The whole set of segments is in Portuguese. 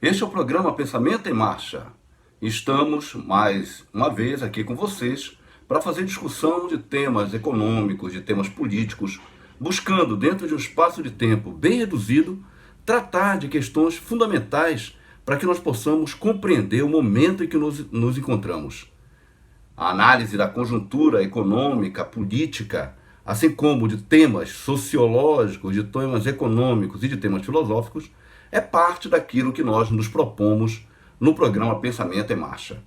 Este é o programa Pensamento em Marcha. Estamos, mais uma vez, aqui com vocês para fazer discussão de temas econômicos, de temas políticos, buscando, dentro de um espaço de tempo bem reduzido, tratar de questões fundamentais para que nós possamos compreender o momento em que nos encontramos. A análise da conjuntura econômica, política, assim como de temas sociológicos, de temas econômicos e de temas filosóficos, é parte daquilo que nós nos propomos no programa Pensamento em Marcha.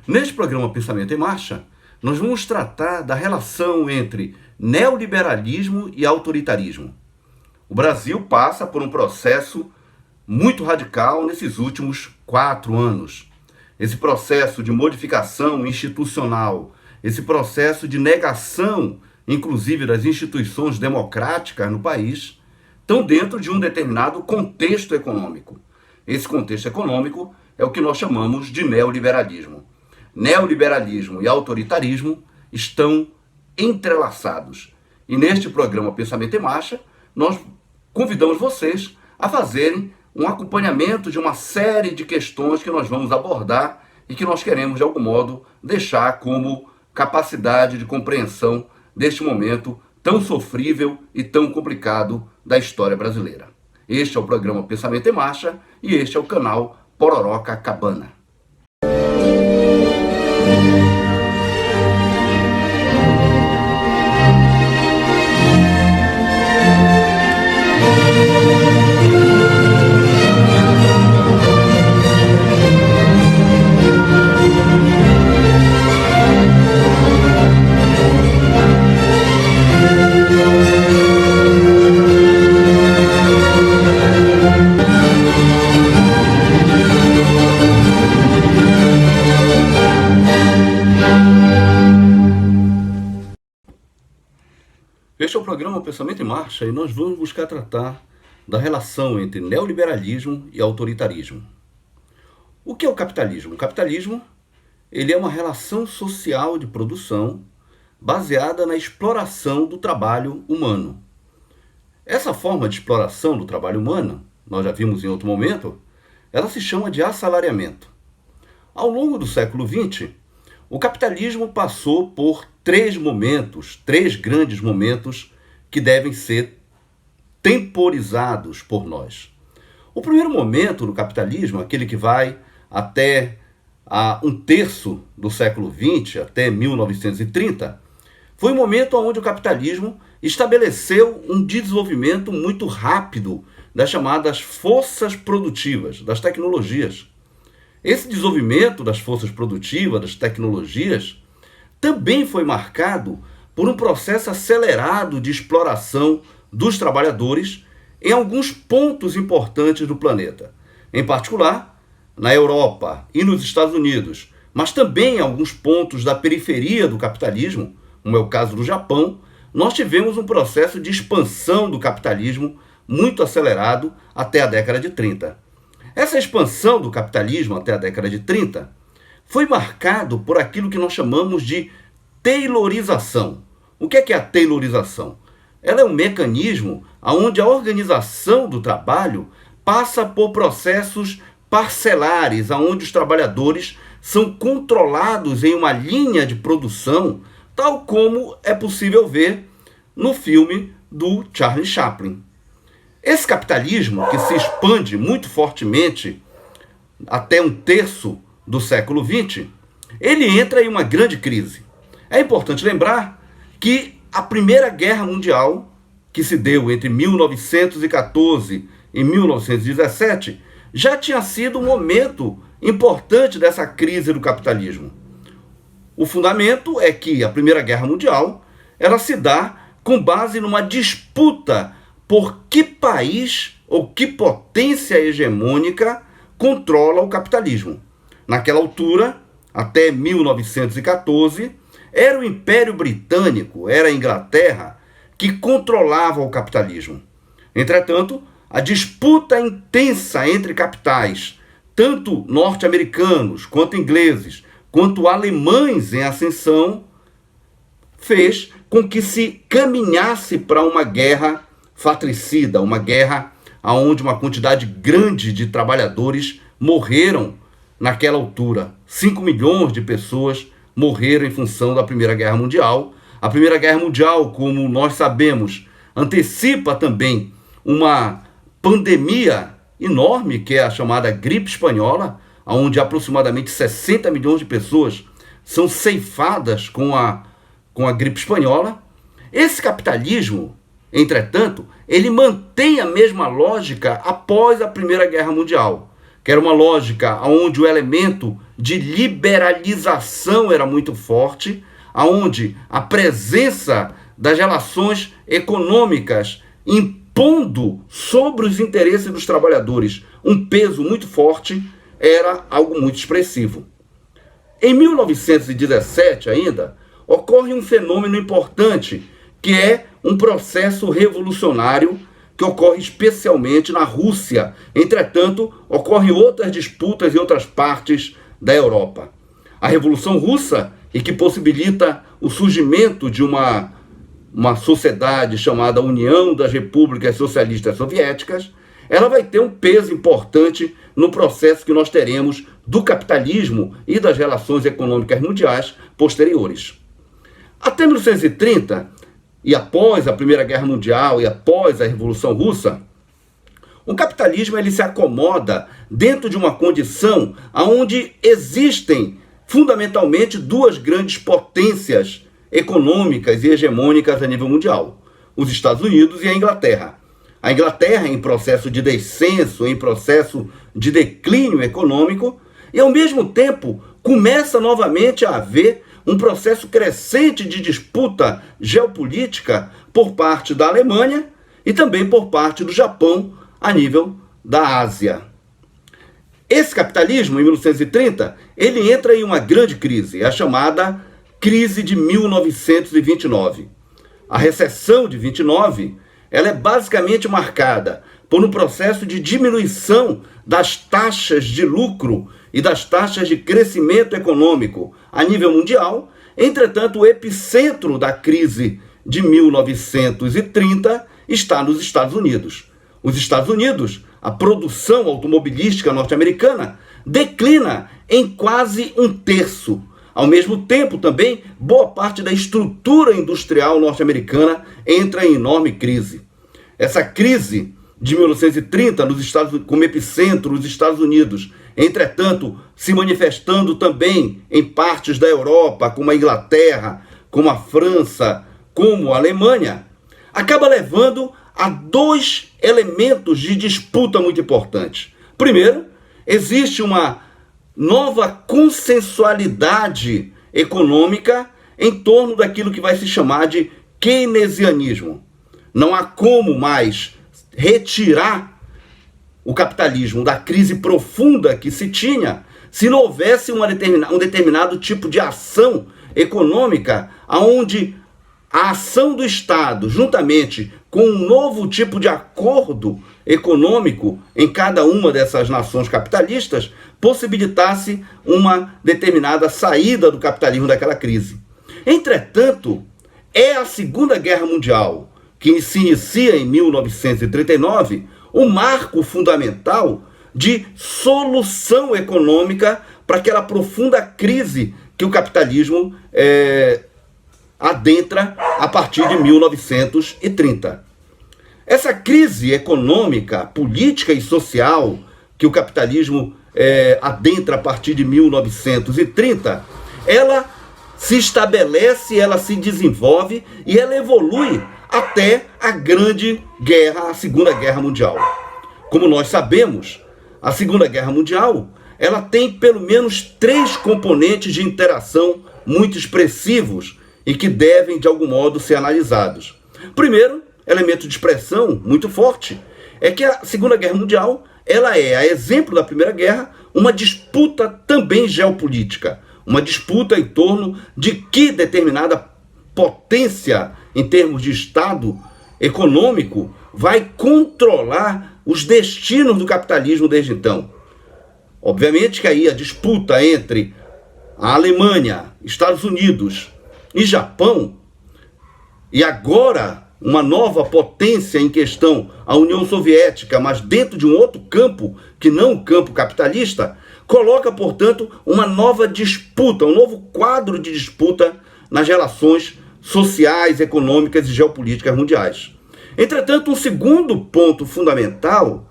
Neste programa Pensamento em Marcha, nós vamos tratar da relação entre neoliberalismo e autoritarismo. O Brasil passa por um processo muito radical nesses últimos 4 anos. Esse processo de modificação institucional, esse processo de negação, inclusive, das instituições democráticas no país, estão dentro de um determinado contexto econômico. Esse contexto econômico é o que nós chamamos de neoliberalismo. Neoliberalismo e autoritarismo estão entrelaçados. E neste programa Pensamento em Marcha, nós convidamos vocês a fazerem um acompanhamento de uma série de questões que nós vamos abordar e que nós queremos, de algum modo, deixar como capacidade de compreensão deste momento tão sofrível e tão complicado da história brasileira. Este é o programa Pensamento em Marcha e este é o canal Pororoca Cabana. Este é o programa Pensamento em Marcha e nós vamos buscar tratar da relação entre neoliberalismo e autoritarismo. O que é o capitalismo? O capitalismo ele é uma relação social de produção baseada na exploração do trabalho humano. Essa forma de exploração do trabalho humano, nós já vimos em outro momento, ela se chama de assalariamento. Ao longo do século XX, o capitalismo passou por 3 grandes momentos que devem ser temporizados por nós. O primeiro momento do capitalismo, aquele que vai até um terço do século XX, até 1930, foi um momento onde o capitalismo estabeleceu um desenvolvimento muito rápido das chamadas forças produtivas, das tecnologias. Esse desenvolvimento das forças produtivas, das tecnologias, também foi marcado por um processo acelerado de exploração dos trabalhadores em alguns pontos importantes do planeta. Em particular, na Europa e nos Estados Unidos, mas também em alguns pontos da periferia do capitalismo, como é o caso do Japão, nós tivemos um processo de expansão do capitalismo muito acelerado até a década de 30. Essa expansão do capitalismo até a década de 30 foi marcado por aquilo que nós chamamos de taylorização. O que é a taylorização? Ela é um mecanismo onde a organização do trabalho passa por processos parcelares, onde os trabalhadores são controlados em uma linha de produção, tal como é possível ver no filme do Charlie Chaplin. Esse capitalismo, que se expande muito fortemente até um terço do século XX, ele entra em uma grande crise. É importante lembrar que a Primeira Guerra Mundial, que se deu entre 1914 e 1917, já tinha sido um momento importante dessa crise do capitalismo. O fundamento é que a Primeira Guerra Mundial ela se dá com base numa disputa por que país ou que potência hegemônica controla o capitalismo. Naquela altura, até 1914, era o Império Britânico, era a Inglaterra, que controlava o capitalismo. Entretanto, a disputa intensa entre capitais, tanto norte-americanos, quanto ingleses, quanto alemães em ascensão, fez com que se caminhasse para uma guerra fratricida, uma guerra onde uma quantidade grande de trabalhadores morreram naquela altura. 5 milhões de pessoas morreram em função da Primeira Guerra Mundial. A Primeira Guerra Mundial, como nós sabemos, antecipa também uma pandemia enorme, que é a chamada gripe espanhola, onde aproximadamente 60 milhões de pessoas são ceifadas com a gripe espanhola. Esse capitalismo, entretanto, ele mantém a mesma lógica após a Primeira Guerra Mundial, que era uma lógica onde o elemento de liberalização era muito forte, onde a presença das relações econômicas impondo sobre os interesses dos trabalhadores um peso muito forte, era algo muito expressivo. Em 1917 ainda, ocorre um fenômeno importante, que é um processo revolucionário que ocorre especialmente na Rússia. Entretanto, ocorrem outras disputas em outras partes da Europa. A Revolução Russa, e que possibilita o surgimento de uma sociedade chamada União das Repúblicas Socialistas Soviéticas, ela vai ter um peso importante no processo que nós teremos do capitalismo e das relações econômicas mundiais posteriores. Até 1930, e após a Primeira Guerra Mundial e após a Revolução Russa, o capitalismo ele se acomoda dentro de uma condição onde existem fundamentalmente duas grandes potências econômicas e hegemônicas a nível mundial: os Estados Unidos e a Inglaterra. A Inglaterra em processo de descenso, em processo de declínio econômico, e ao mesmo tempo começa novamente a haver um processo crescente de disputa geopolítica por parte da Alemanha e também por parte do Japão a nível da Ásia. Esse capitalismo, em 1930, ele entra em uma grande crise, a chamada crise de 1929. A recessão de 29, ela é basicamente marcada por um processo de diminuição das taxas de lucro e das taxas de crescimento econômico a nível mundial. Entretanto, o epicentro da crise de 1930 está nos Estados Unidos. Os Estados Unidos, a produção automobilística norte-americana declina em quase 1/3. Ao mesmo tempo, também, boa parte da estrutura industrial norte-americana entra em enorme crise. Essa crise de 1930, como epicentro, nos Estados Unidos, entretanto, se manifestando também em partes da Europa, como a Inglaterra, como a França, como a Alemanha, acaba levando a dois elementos de disputa muito importantes. Primeiro, existe uma nova consensualidade econômica em torno daquilo que vai se chamar de keynesianismo. Não há como mais retirar o capitalismo da crise profunda que se tinha se não houvesse um determinado tipo de ação econômica, onde a ação do Estado, juntamente com um novo tipo de acordo econômico em cada uma dessas nações capitalistas, possibilitasse uma determinada saída do capitalismo daquela crise. Entretanto, é a Segunda Guerra Mundial, que se inicia em 1939, o marco fundamental de solução econômica para aquela profunda crise que o capitalismo adentra a partir de 1930. Essa crise econômica, política e social que o capitalismo adentra a partir de 1930, ela se estabelece, ela se desenvolve e ela evolui até a Grande Guerra, a Segunda Guerra Mundial. Como nós sabemos, a Segunda Guerra Mundial ela tem pelo menos 3 componentes de interação muito expressivos e que devem, de algum modo, ser analisados. Primeiro, elemento de expressão muito forte é que a Segunda Guerra Mundial ela é, a exemplo da Primeira Guerra, uma disputa também geopolítica, uma disputa em torno de que determinada potência, em termos de Estado econômico, vai controlar os destinos do capitalismo desde então. Obviamente que aí a disputa entre a Alemanha, Estados Unidos e Japão, e agora uma nova potência em questão, a União Soviética, mas dentro de um outro campo, que não o campo capitalista, coloca, portanto, uma nova disputa, um novo quadro de disputa nas relações sociais, econômicas e geopolíticas mundiais. Entretanto, um segundo ponto fundamental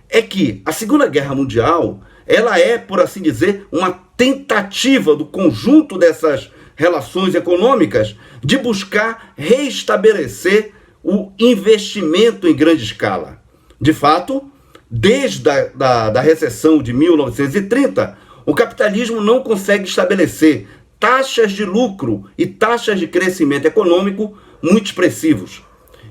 é que a Segunda Guerra Mundial, ela é, por assim dizer, uma tentativa do conjunto dessas relações econômicas de buscar reestabelecer o investimento em grande escala. De fato, desde da recessão de 1930, o capitalismo não consegue estabelecer taxas de lucro e taxas de crescimento econômico muito expressivos.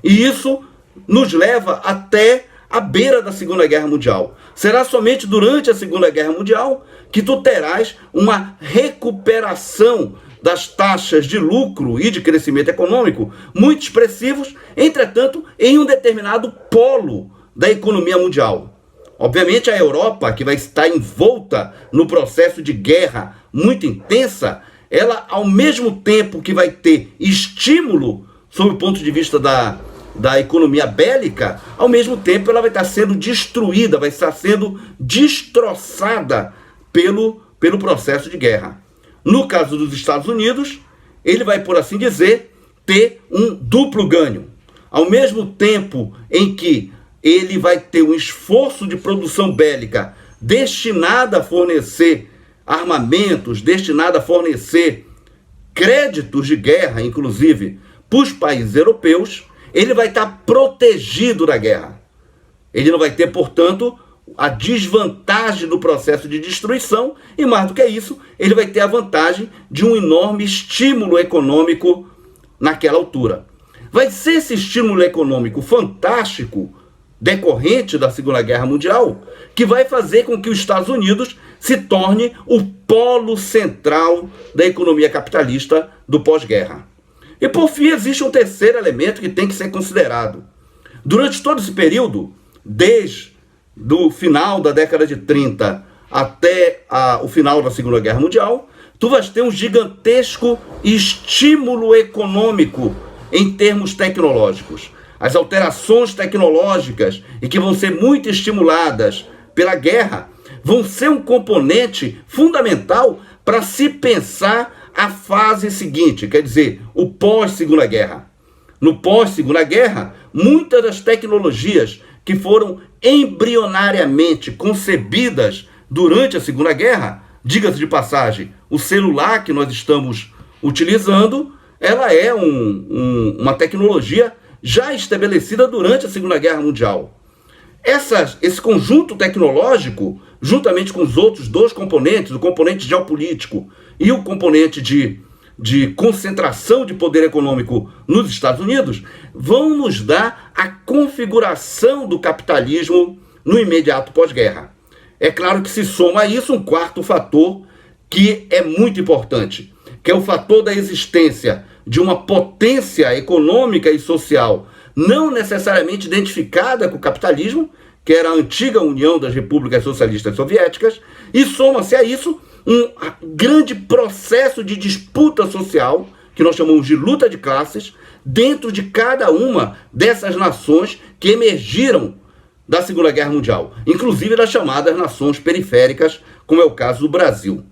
E isso nos leva até a beira da Segunda Guerra Mundial. Será somente durante a Segunda Guerra Mundial que tu terás uma recuperação das taxas de lucro e de crescimento econômico muito expressivos, entretanto, em um determinado polo da economia mundial. Obviamente, a Europa, que vai estar envolta no processo de guerra muito intensa, ela, ao mesmo tempo que vai ter estímulo sob o ponto de vista da economia bélica, ao mesmo tempo ela vai estar sendo destruída, vai estar sendo destroçada pelo processo de guerra. No caso dos Estados Unidos, ele vai, por assim dizer, ter um duplo ganho. Ao mesmo tempo em que ele vai ter um esforço de produção bélica destinado a fornecer armamentos, destinado a fornecer créditos de guerra, inclusive, para os países europeus, ele vai estar protegido da guerra. Ele não vai ter, portanto, a desvantagem do processo de destruição e, mais do que isso, ele vai ter a vantagem de um enorme estímulo econômico naquela altura. Vai ser esse estímulo econômico fantástico decorrente da Segunda Guerra Mundial que vai fazer com que os Estados Unidos se torne o polo central da economia capitalista do pós-guerra. E, por fim, existe um terceiro elemento que tem que ser considerado. Durante todo esse período, desde do final da década de 30 até o final da Segunda Guerra Mundial, tu vais ter um gigantesco estímulo econômico em termos tecnológicos. As alterações tecnológicas, e que vão ser muito estimuladas pela guerra, vão ser um componente fundamental para se pensar a fase seguinte, quer dizer, o pós-Segunda Guerra. No pós-Segunda Guerra, muitas das tecnologias que foram embrionariamente concebidas durante a Segunda Guerra, diga-se de passagem, o celular que nós estamos utilizando, ela é uma tecnologia já estabelecida durante a Segunda Guerra Mundial. Esse conjunto tecnológico, juntamente com os outros dois componentes, o componente geopolítico e o componente de concentração de poder econômico nos Estados Unidos, vão nos dar a configuração do capitalismo no imediato pós-guerra. É claro que se soma a isso um quarto fator que é muito importante, que é o fator da existência de uma potência econômica e social não necessariamente identificada com o capitalismo, que era a antiga União das Repúblicas Socialistas Soviéticas, e soma-se a isso um grande processo de disputa social, que nós chamamos de luta de classes, dentro de cada uma dessas nações que emergiram da Segunda Guerra Mundial, inclusive das chamadas nações periféricas, como é o caso do Brasil.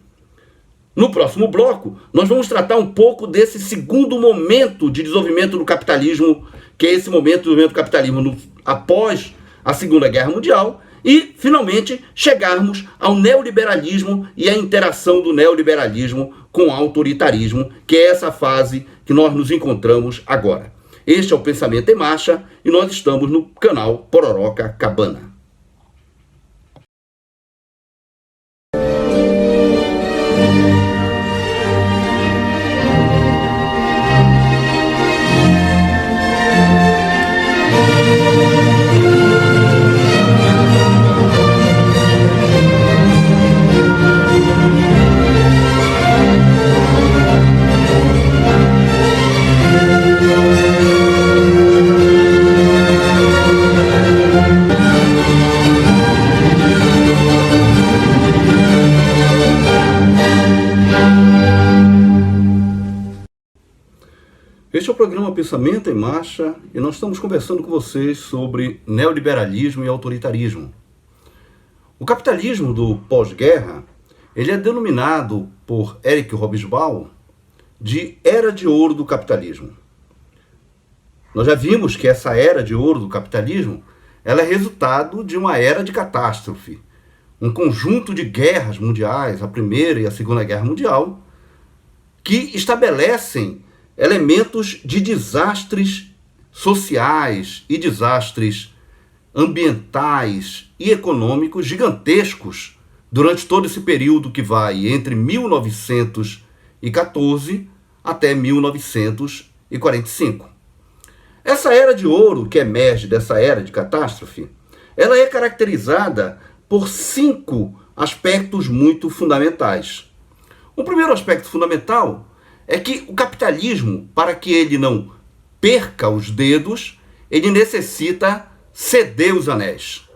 No próximo bloco, nós vamos tratar um pouco desse segundo momento de desenvolvimento do capitalismo, que é esse momento do desenvolvimento do capitalismo após a Segunda Guerra Mundial, e, finalmente, chegarmos ao neoliberalismo e à interação do neoliberalismo com o autoritarismo, que é essa fase que nós nos encontramos agora. Este é o Pensamento em Marcha e nós estamos no canal Pororoca Cabana. Este é o programa Pensamento em Marcha e nós estamos conversando com vocês sobre neoliberalismo e autoritarismo. O capitalismo do pós-guerra, ele é denominado por Eric Hobsbawm de Era de Ouro do Capitalismo. Nós já vimos que essa Era de Ouro do Capitalismo, ela é resultado de uma era de catástrofe, um conjunto de guerras mundiais, a Primeira e a Segunda Guerra Mundial, que estabelecem elementos de desastres sociais e desastres ambientais e econômicos gigantescos durante todo esse período que vai entre 1914 até 1945. Essa era de ouro que emerge dessa era de catástrofe, ela é caracterizada por 5 aspectos muito fundamentais. O primeiro aspecto fundamental é que o capitalismo, para que ele não perca os dedos, ele necessita ceder os anéis.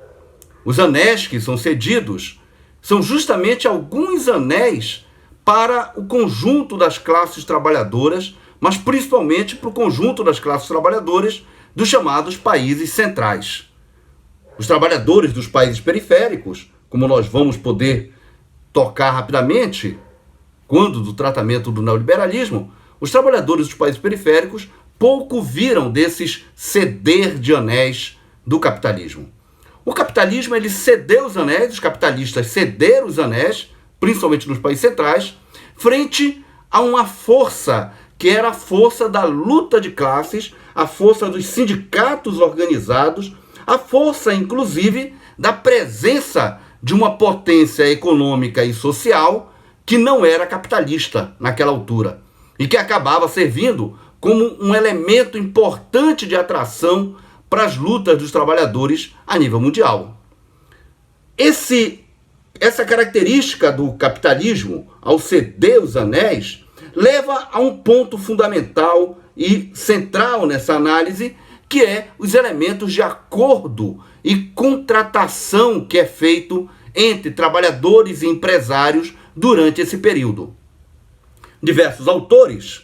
Os anéis que são cedidos são justamente alguns anéis para o conjunto das classes trabalhadoras, mas principalmente para o conjunto das classes trabalhadoras dos chamados países centrais. Os trabalhadores dos países periféricos, como nós vamos poder tocar rapidamente, quando do tratamento do neoliberalismo, os trabalhadores dos países periféricos pouco viram desses ceder de anéis do capitalismo. O capitalismo, ele cedeu os anéis, os capitalistas cederam os anéis, principalmente nos países centrais, frente a uma força que era a força da luta de classes, a força dos sindicatos organizados, a força, inclusive, da presença de uma potência econômica e social que não era capitalista naquela altura e que acabava servindo como um elemento importante de atração para as lutas dos trabalhadores a nível mundial. Essa característica do capitalismo, ao ceder os anéis, leva a um ponto fundamental e central nessa análise, que é os elementos de acordo e contratação que é feito entre trabalhadores e empresários durante esse período. Diversos autores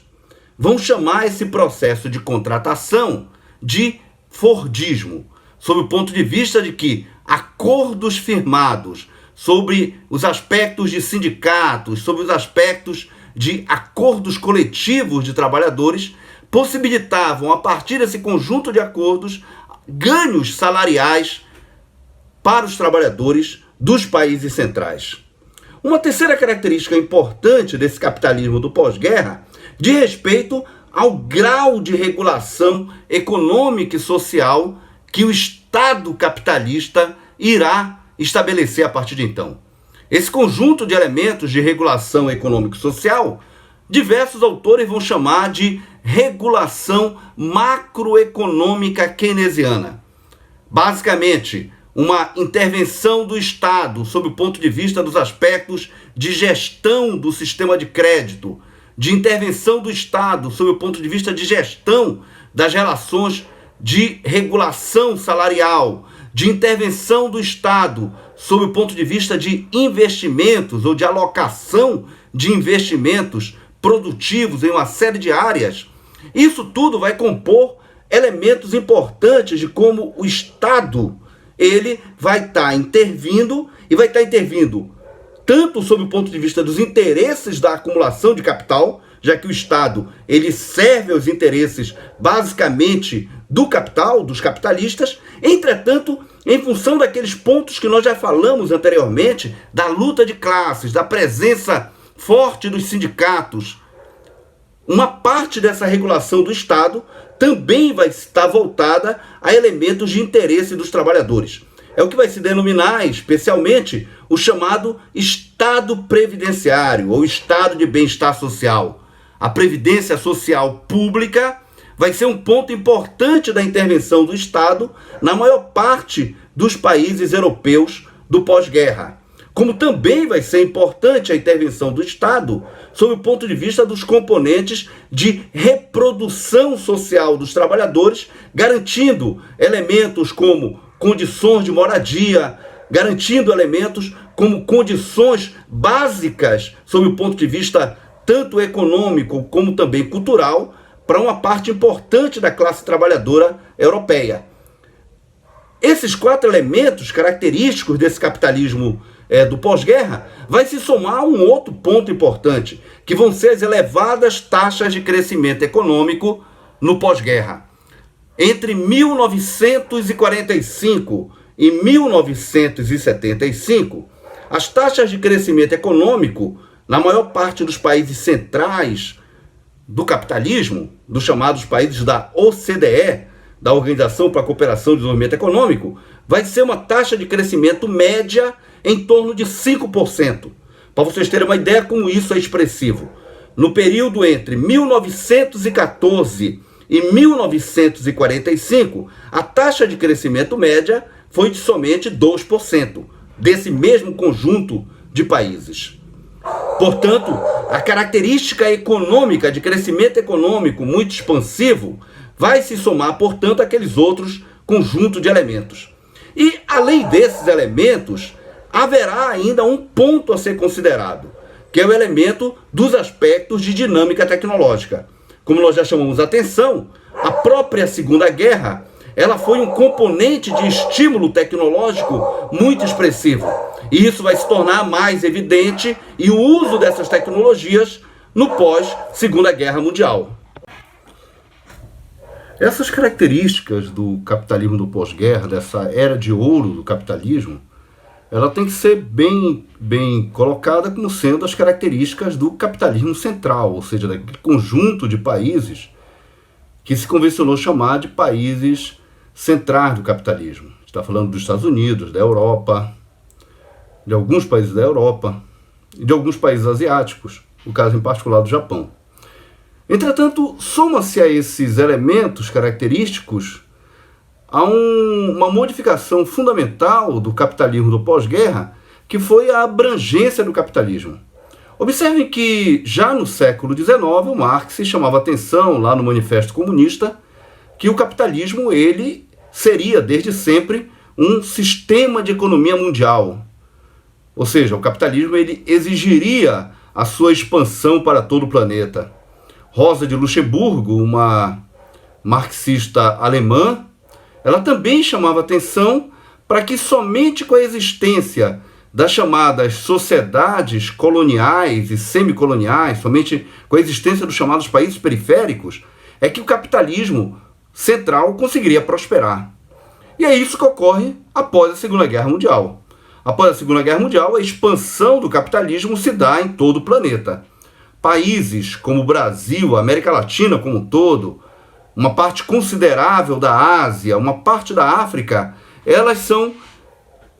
vão chamar esse processo de contratação de Fordismo, sob o ponto de vista de que acordos firmados sobre os aspectos de sindicatos, sobre os aspectos de acordos coletivos de trabalhadores, possibilitavam, a partir desse conjunto de acordos, ganhos salariais para os trabalhadores dos países centrais. Uma terceira característica importante desse capitalismo do pós-guerra diz respeito ao grau de regulação econômica e social que o Estado capitalista irá estabelecer a partir de então. Esse conjunto de elementos de regulação econômica e social, diversos autores vão chamar de regulação macroeconômica keynesiana. Basicamente, uma intervenção do Estado sob o ponto de vista dos aspectos de gestão do sistema de crédito, de intervenção do Estado sob o ponto de vista de gestão das relações de regulação salarial, de intervenção do Estado sob o ponto de vista de investimentos ou de alocação de investimentos produtivos em uma série de áreas. Isso tudo vai compor elementos importantes de como o Estado ele vai estar intervindo e vai estar intervindo tanto sob o ponto de vista dos interesses da acumulação de capital, já que o Estado ele serve aos interesses basicamente do capital, dos capitalistas, entretanto, em função daqueles pontos que nós já falamos anteriormente, da luta de classes, da presença forte dos sindicatos, uma parte dessa regulação do Estado também vai estar voltada a elementos de interesse dos trabalhadores. É o que vai se denominar especialmente o chamado Estado Previdenciário ou Estado de Bem-Estar Social. A Previdência Social Pública vai ser um ponto importante da intervenção do Estado na maior parte dos países europeus do pós-guerra. Como também vai ser importante a intervenção do Estado sob o ponto de vista dos componentes de reprodução social dos trabalhadores, garantindo elementos como condições de moradia, garantindo elementos como condições básicas sob o ponto de vista tanto econômico como também cultural para uma parte importante da classe trabalhadora europeia. Esses 4 elementos característicos desse capitalismo do pós-guerra vai se somar a um outro ponto importante, que vão ser as elevadas taxas de crescimento econômico no pós-guerra. Entre 1945 e 1975, as taxas de crescimento econômico na maior parte dos países centrais do capitalismo, dos chamados países da OCDE, da Organização para a Cooperação e Desenvolvimento Econômico, vai ser uma taxa de crescimento média em torno de 5%. Para vocês terem uma ideia como isso é expressivo. No período entre 1914 e 1945, a taxa de crescimento média foi de somente 2%, desse mesmo conjunto de países. Portanto, a característica econômica de crescimento econômico muito expansivo vai se somar, portanto, àqueles outros conjuntos de elementos. E, além desses elementos, haverá ainda um ponto a ser considerado, que é o elemento dos aspectos de dinâmica tecnológica. Como nós já chamamos a atenção, a própria Segunda Guerra, ela foi um componente de estímulo tecnológico muito expressivo. E isso vai se tornar mais evidente e o uso dessas tecnologias no pós-Segunda Guerra Mundial. Essas características do capitalismo do pós-guerra, dessa era de ouro do capitalismo, ela tem que ser bem colocada como sendo as características do capitalismo central, ou seja, daquele conjunto de países que se convencionou chamar de países centrais do capitalismo. A gente está falando dos Estados Unidos, da Europa, de alguns países da Europa e de alguns países asiáticos, no caso em particular do Japão. Entretanto, soma-se a esses elementos característicos a uma modificação fundamental do capitalismo do pós-guerra, que foi a abrangência do capitalismo. Observem que já no século XIX, o Marx chamava atenção lá no Manifesto Comunista que o capitalismo ele seria desde sempre um sistema de economia mundial. Ou seja, o capitalismo ele exigiria a sua expansão para todo o planeta. Rosa de Luxemburgo, uma marxista alemã, ela também chamava atenção para que somente com a existência das chamadas sociedades coloniais e semicoloniais, somente com a existência dos chamados países periféricos, é que o capitalismo central conseguiria prosperar. E é isso que ocorre após a Segunda Guerra Mundial. Após a Segunda Guerra Mundial, a expansão do capitalismo se dá em todo o planeta. Países como o Brasil, a América Latina como um todo, uma parte considerável da Ásia, uma parte da África, elas são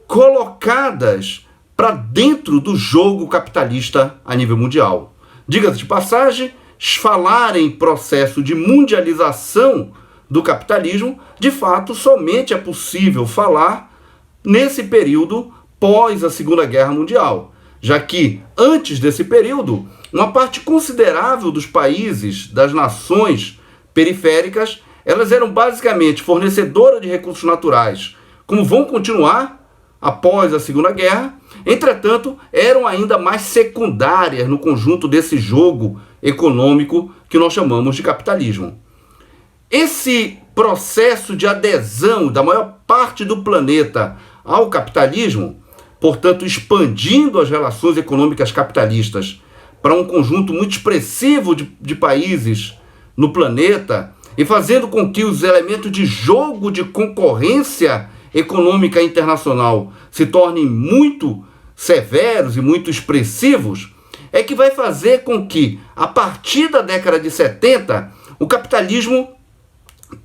colocadas para dentro do jogo capitalista a nível mundial. Diga-se de passagem, falar em processo de mundialização do capitalismo, de fato, somente é possível falar nesse período pós a Segunda Guerra Mundial, já que, antes desse período, uma parte considerável dos países, das nações periféricas, elas eram basicamente fornecedoras de recursos naturais, como vão continuar após a Segunda Guerra, entretanto, eram ainda mais secundárias no conjunto desse jogo econômico que nós chamamos de capitalismo. Esse processo de adesão da maior parte do planeta ao capitalismo, portanto, expandindo as relações econômicas capitalistas para um conjunto muito expressivo de países no planeta e fazendo com que os elementos de jogo de concorrência econômica internacional se tornem muito severos e muito expressivos, é que vai fazer com que, a partir da década de 70, o capitalismo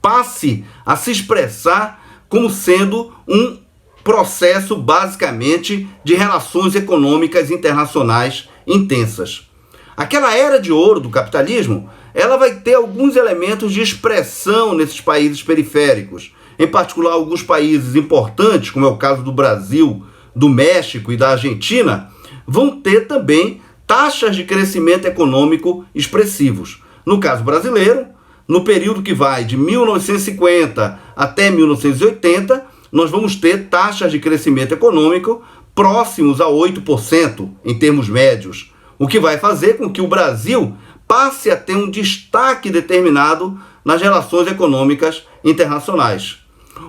passe a se expressar como sendo um processo basicamente de relações econômicas internacionais intensas. Aquela era de ouro do capitalismo, ela vai ter alguns elementos de expressão nesses países periféricos, em particular alguns países importantes, como é o caso do Brasil, do México e da Argentina, vão ter também taxas de crescimento econômico expressivos. No caso brasileiro, no período que vai de 1950 até 1980, nós vamos ter taxas de crescimento econômico próximos a 8% em termos médios, o que vai fazer com que o Brasil passe a ter um destaque determinado nas relações econômicas internacionais.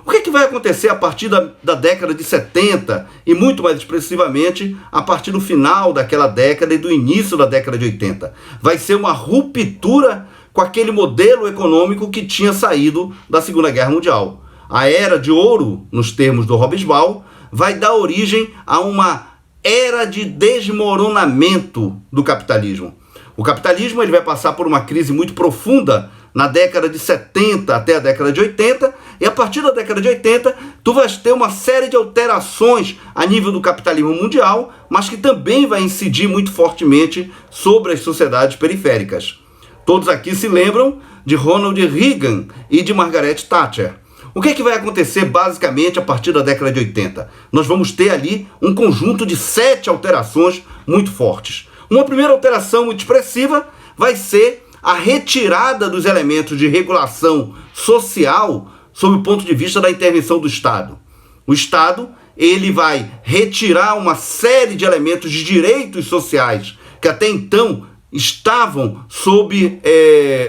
O que vai acontecer a partir da década de 70 e muito mais expressivamente a partir do final daquela década e do início da década de 80? Vai ser uma ruptura com aquele modelo econômico que tinha saído da Segunda Guerra Mundial. A Era de Ouro, nos termos do Hobsbawm, vai dar origem a uma era de desmoronamento do capitalismo. O capitalismo ele vai passar por uma crise muito profunda na década de 70 até a década de 80, e a partir da década de 80, tu vais ter uma série de alterações a nível do capitalismo mundial, mas que também vai incidir muito fortemente sobre as sociedades periféricas. Todos aqui se lembram de Ronald Reagan e de Margaret Thatcher. O que vai acontecer basicamente a partir da década de 80? Nós vamos ter ali um conjunto de 7 alterações muito fortes. Uma primeira alteração muito expressiva vai ser a retirada dos elementos de regulação social sob o ponto de vista da intervenção do Estado. O Estado ele vai retirar uma série de elementos de direitos sociais que até então estavam sob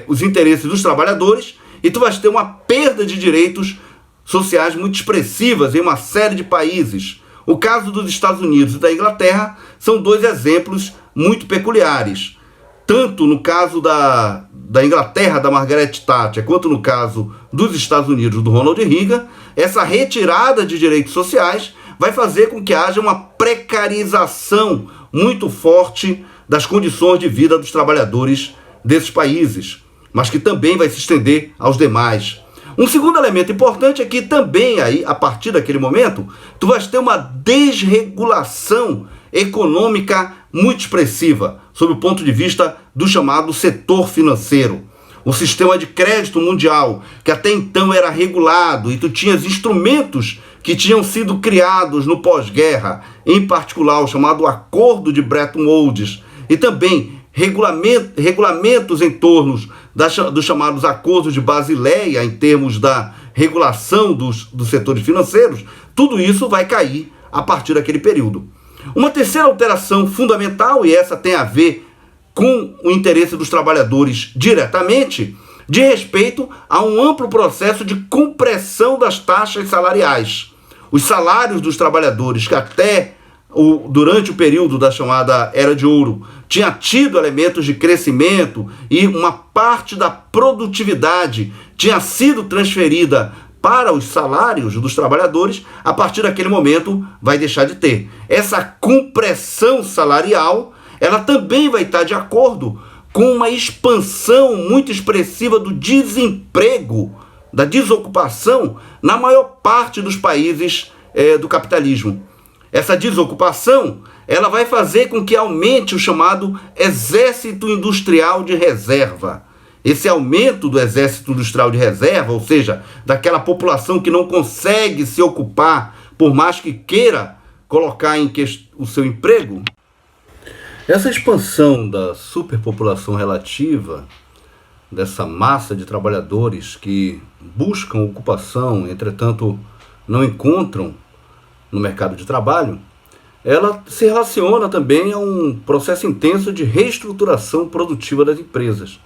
os interesses dos trabalhadores, e tu vais ter uma perda de direitos sociais muito expressivas em uma série de países. O caso dos Estados Unidos e da Inglaterra são 2 exemplos muito peculiares. Tanto no caso da Inglaterra, da Margaret Thatcher, quanto no caso dos Estados Unidos, do Ronald Reagan, essa retirada de direitos sociais vai fazer com que haja uma precarização muito forte das condições de vida dos trabalhadores desses países, mas que também vai se estender aos demais. Um segundo elemento importante é que também aí, a partir daquele momento, tu vais ter uma desregulação econômica muito expressiva, sob o ponto de vista do chamado setor financeiro. O sistema de crédito mundial, que até então era regulado, e tu tinhas instrumentos que tinham sido criados no pós-guerra, em particular o chamado Acordo de Bretton Woods, e também regulamentos em torno dos chamados Acordos de Basileia, em termos da regulação dos setores financeiros, tudo isso vai cair a partir daquele período. Uma terceira alteração fundamental, e essa tem a ver com o interesse dos trabalhadores diretamente, de respeito a um amplo processo de compressão das taxas salariais. Os salários dos trabalhadores que até durante o período da chamada Era de Ouro tinha tido elementos de crescimento e uma parte da produtividade tinha sido transferida para os salários dos trabalhadores, a partir daquele momento vai deixar de ter. Essa compressão salarial, ela também vai estar de acordo com uma expansão muito expressiva do desemprego, da desocupação, na maior parte dos países do capitalismo. Essa desocupação, ela vai fazer com que aumente o chamado exército industrial de reserva. Esse aumento do exército industrial de reserva, ou seja, daquela população que não consegue se ocupar, por mais que queira colocar em o seu emprego. Essa expansão da superpopulação relativa, dessa massa de trabalhadores que buscam ocupação, entretanto não encontram no mercado de trabalho, ela se relaciona também a um processo intenso de reestruturação produtiva das empresas.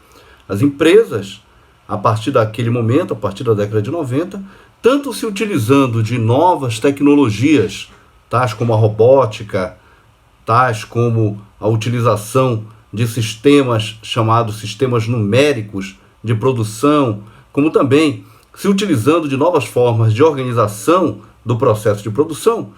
As empresas, a partir daquele momento, a partir da década de 90, tanto se utilizando de novas tecnologias, tais como a robótica, tais como a utilização de sistemas chamados sistemas numéricos de produção, como também se utilizando de novas formas de organização do processo de produção,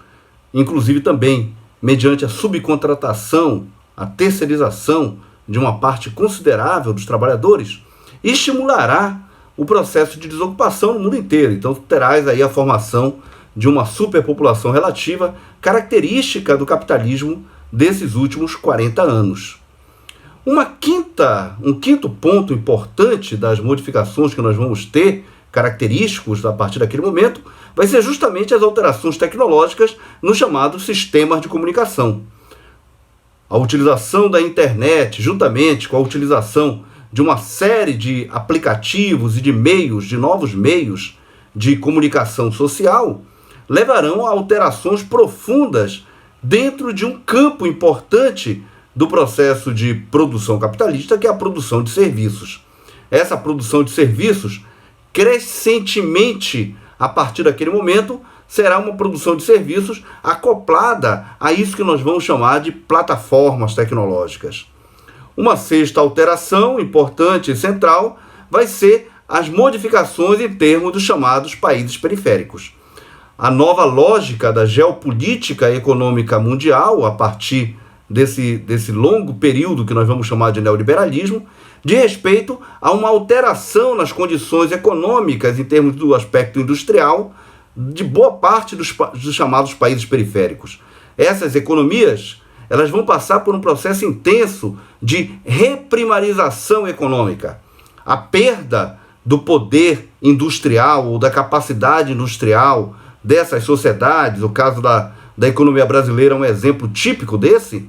inclusive também mediante a subcontratação, a terceirização de uma parte considerável dos trabalhadores, estimulará o processo de desocupação no mundo inteiro. Então terás aí a formação de uma superpopulação relativa, característica do capitalismo desses últimos 40 anos. Um quinto ponto importante das modificações que nós vamos ter, característicos a partir daquele momento, vai ser justamente as alterações tecnológicas nos chamados sistemas de comunicação. A utilização da internet, juntamente com a utilização de uma série de aplicativos e de novos meios de comunicação social, levarão a alterações profundas dentro de um campo importante do processo de produção capitalista, que é a produção de serviços. Essa produção de serviços, crescentemente, a partir daquele momento, será uma produção de serviços acoplada a isso que nós vamos chamar de plataformas tecnológicas. Uma sexta alteração importante e central vai ser as modificações em termos dos chamados países periféricos. A nova lógica da geopolítica econômica mundial, a partir desse longo período que nós vamos chamar de neoliberalismo, de respeito a uma alteração nas condições econômicas em termos do aspecto industrial de boa parte dos chamados países periféricos. Essas economias, elas vão passar por um processo intenso de reprimarização econômica. A perda do poder industrial ou da capacidade industrial dessas sociedades, o caso da economia brasileira é um exemplo típico desse,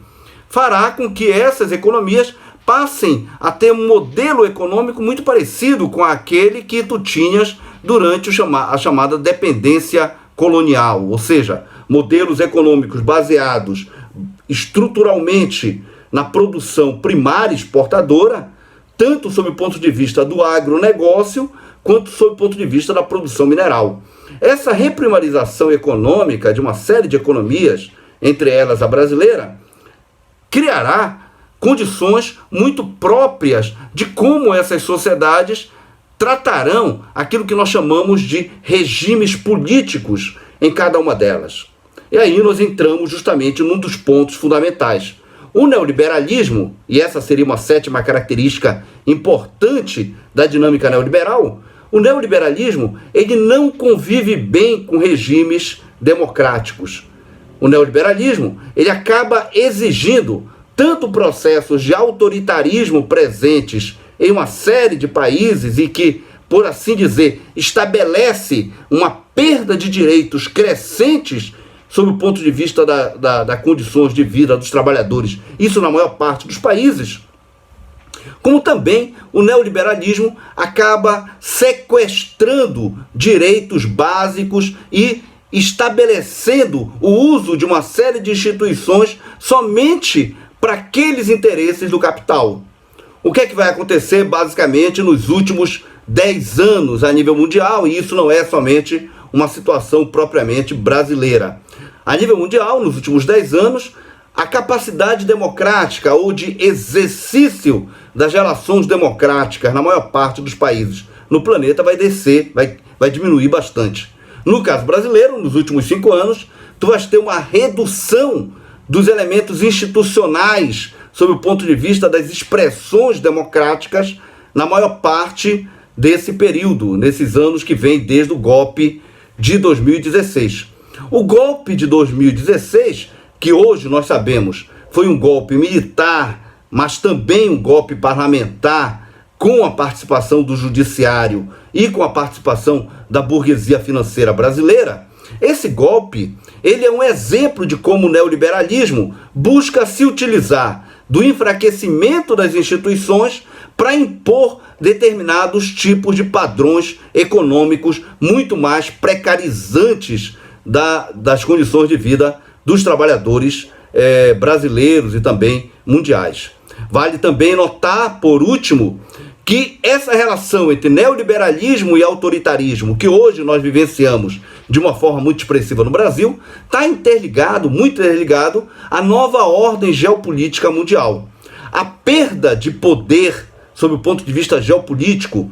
fará com que essas economias passem a ter um modelo econômico muito parecido com aquele que tu tinhas durante a chamada dependência colonial, ou seja, modelos econômicos baseados estruturalmente na produção primária exportadora, tanto sob o ponto de vista do agronegócio, quanto sob o ponto de vista da produção mineral. Essa reprimarização econômica de uma série de economias, entre elas a brasileira, criará condições muito próprias de como essas sociedades tratarão aquilo que nós chamamos de regimes políticos em cada uma delas. E aí nós entramos justamente num dos pontos fundamentais. O neoliberalismo, e essa seria uma sétima característica importante da dinâmica neoliberal, o neoliberalismo ele não convive bem com regimes democráticos. O neoliberalismo ele acaba exigindo tanto processos de autoritarismo presentes em uma série de países e que, por assim dizer, estabelece uma perda de direitos crescentes sob o ponto de vista das condições de vida dos trabalhadores, isso na maior parte dos países, como também o neoliberalismo acaba sequestrando direitos básicos e estabelecendo o uso de uma série de instituições somente para aqueles interesses do capital. O que é que vai acontecer basicamente nos últimos 10 anos a nível mundial, e isso não é somente uma situação propriamente brasileira. A nível mundial, nos últimos 10 anos, a capacidade democrática ou de exercício das relações democráticas na maior parte dos países no planeta vai descer, vai diminuir bastante. No caso brasileiro, nos últimos 5 anos, tu vais ter uma redução dos elementos institucionais sob o ponto de vista das expressões democráticas na maior parte desse período, nesses anos que vem desde o golpe de 2016. O golpe de 2016, que hoje nós sabemos foi um golpe militar, mas também um golpe parlamentar, com a participação do judiciário e com a participação da burguesia financeira brasileira, esse golpe ele é um exemplo de como o neoliberalismo busca se utilizar do enfraquecimento das instituições para impor determinados tipos de padrões econômicos muito mais precarizantes das condições de vida dos trabalhadores brasileiros e também mundiais. Vale também notar, por último, que essa relação entre neoliberalismo e autoritarismo, que hoje nós vivenciamos de uma forma muito expressiva no Brasil, está muito interligado à nova ordem geopolítica mundial. A perda de poder, sob o ponto de vista geopolítico,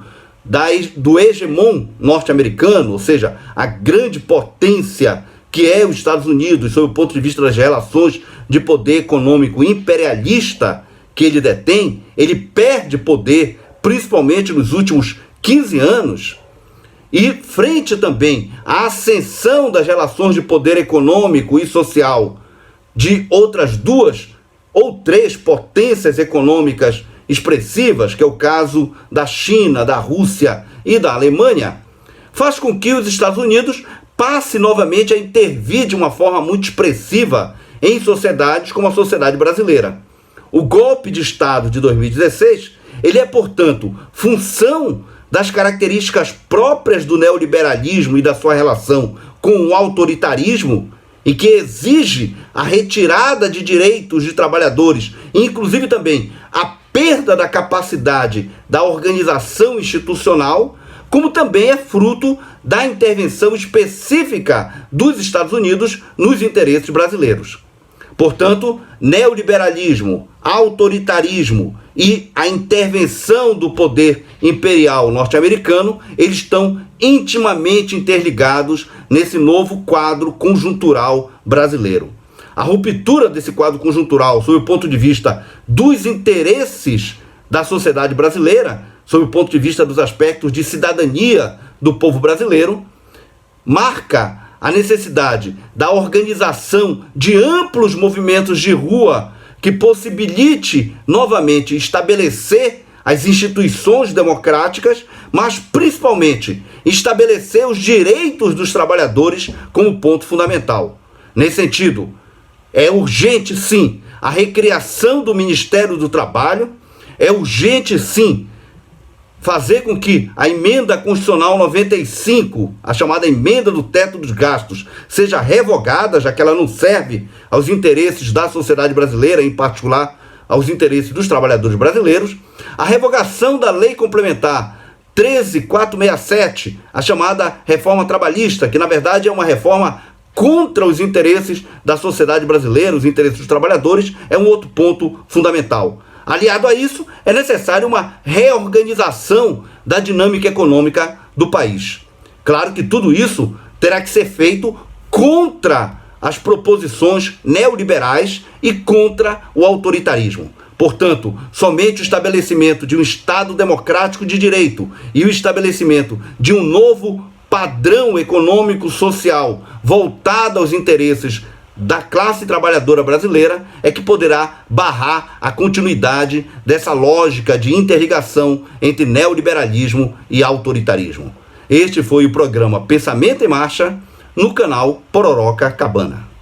do hegemon norte-americano, ou seja, a grande potência que é os Estados Unidos, sob o ponto de vista das relações de poder econômico imperialista que ele detém, ele perde poder, principalmente nos últimos 15 anos, e frente também à ascensão das relações de poder econômico e social de outras 2 ou 3 potências econômicas expressivas, que é o caso da China, da Rússia e da Alemanha, faz com que os Estados Unidos passe novamente a intervir de uma forma muito expressiva em sociedades como a sociedade brasileira. O golpe de Estado de 2016, ele é, portanto, função das características próprias do neoliberalismo e da sua relação com o autoritarismo, e que exige a retirada de direitos de trabalhadores, inclusive também a perda da capacidade da organização institucional, como também é fruto da intervenção específica dos Estados Unidos nos interesses brasileiros. Portanto, neoliberalismo, autoritarismo e a intervenção do poder imperial norte-americano, eles estão intimamente interligados nesse novo quadro conjuntural brasileiro. A ruptura desse quadro conjuntural, sob o ponto de vista dos interesses da sociedade brasileira, sob o ponto de vista dos aspectos de cidadania do povo brasileiro, marca a necessidade da organização de amplos movimentos de rua que possibilite novamente estabelecer as instituições democráticas, mas principalmente estabelecer os direitos dos trabalhadores como ponto fundamental. Nesse sentido, é urgente sim a recriação do Ministério do Trabalho, é urgente sim fazer com que a emenda constitucional 95, a chamada emenda do teto dos gastos, seja revogada, já que ela não serve aos interesses da sociedade brasileira, em particular aos interesses dos trabalhadores brasileiros. A revogação da lei complementar 13.467, a chamada reforma trabalhista, que na verdade é uma reforma contra os interesses da sociedade brasileira, os interesses dos trabalhadores, é um outro ponto fundamental. Aliado a isso, é necessário uma reorganização da dinâmica econômica do país. Claro que tudo isso terá que ser feito contra as proposições neoliberais e contra o autoritarismo. Portanto, somente o estabelecimento de um Estado democrático de direito e o estabelecimento de um novo padrão econômico-social voltado aos interesses da classe trabalhadora brasileira é que poderá barrar a continuidade dessa lógica de interligação entre neoliberalismo e autoritarismo. Este foi o programa Pensamento em Marcha, no canal Pororoca Cabana.